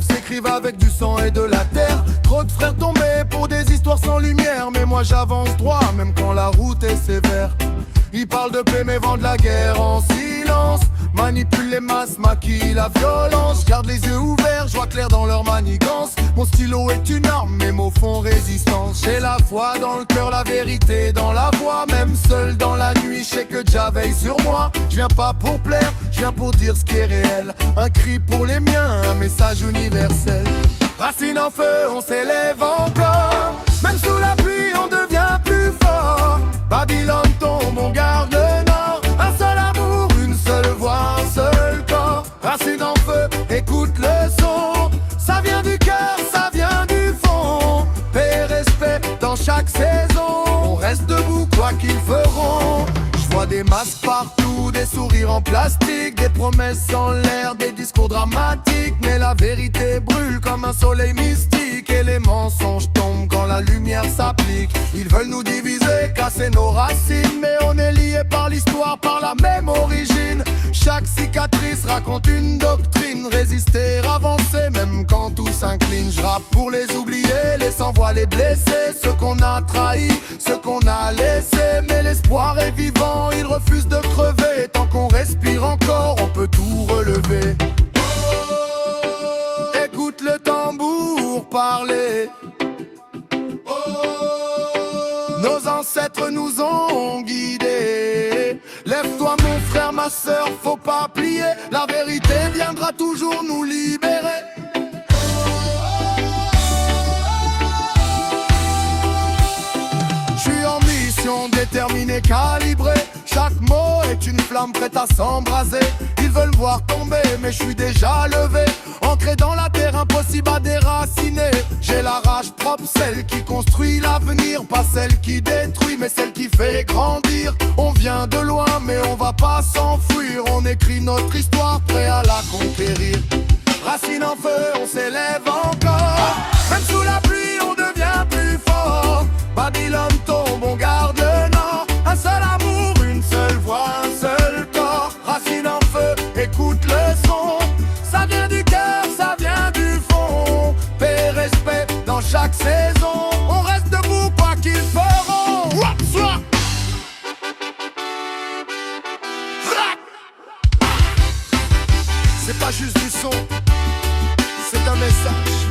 rêves s'écrivent avec du sang et de la terre. Trop de frères tombés pour des histoires sans lumière, mais moi j'avance droit même quand la route est sévère. Ils parlent de paix mais vendent la guerre en silence. Manipulent les masses, maquillent la violence. Garde les yeux ouverts, je vois clair dans leur manigance. Mon stylo est une arme, mes mots font résistance. J'ai la foi dans le cœur, la vérité dans la voix. Même seul dans la nuit, je sais que Jah veille sur moi. Je viens pas pour plaire, je viens pour dire ce qui est réel. Un cri pour les miens, un message universel. Racine en feu, on s'élève encore. Même sous la pluie, on devient plus fort. Babylone tombe, on garde le nord. Un seul amour, une seule voix, un seul corps. Racine en feu, écoute le son. Ça vient du cœur, ça vient du fond. Paix et respect dans chaque saison. On reste debout, quoi qu'ils feront. Je vois des masques partout, des sourires en plastique, des promesses en l'air, des discours dramatiques. Mais la vérité brûle comme un soleil mystique. Et les mensonges tombent quand la lumière s'applique. Ils veulent nous diviser, casser nos racines, mais on est liés par l'histoire, par la même origine. Chaque cicatrice raconte une doctrine. Résister, avancer, même quand tout s'incline. Je rappe pour les oublier, les sans-voix, les blessés. Ceux qu'on a trahis, ceux qu'on a laissés. Mais l'espoir est vivant, il refuse de crever. Tant qu'on respire encore, on peut tout relever. Écoute le tambour parler. Nos ancêtres nous ont guidés. Lève-toi mon frère, ma sœur, faut pas plier. La vérité viendra toujours nous libérer. Je suis en mission déterminée, calibrée. Chaque mot est une flamme prête à s'embraser. Ils veulent me voir tomber, mais je suis déjà levé. Ancré dans la terre, impossible à déraciner. J'ai la rage propre, celle qui construit l'avenir. Pas celle qui détruit, mais celle qui fait grandir. On vient de loin, mais on va pas s'enfuir. On écrit notre histoire, prêt à la conquérir. Racine en feu, on s'élève encore. Même sous la pluie, on devient plus fort. Babylone tombe, on garde le nord. Un seul amour, une seule voix, un seul corps. Racine en feu, écoute le son. Ça vient du cœur, ça vient du fond. Paix et respect dans chaque saison. On reste debout, quoi qu'ils feront. C'est pas juste du son, c'est un message.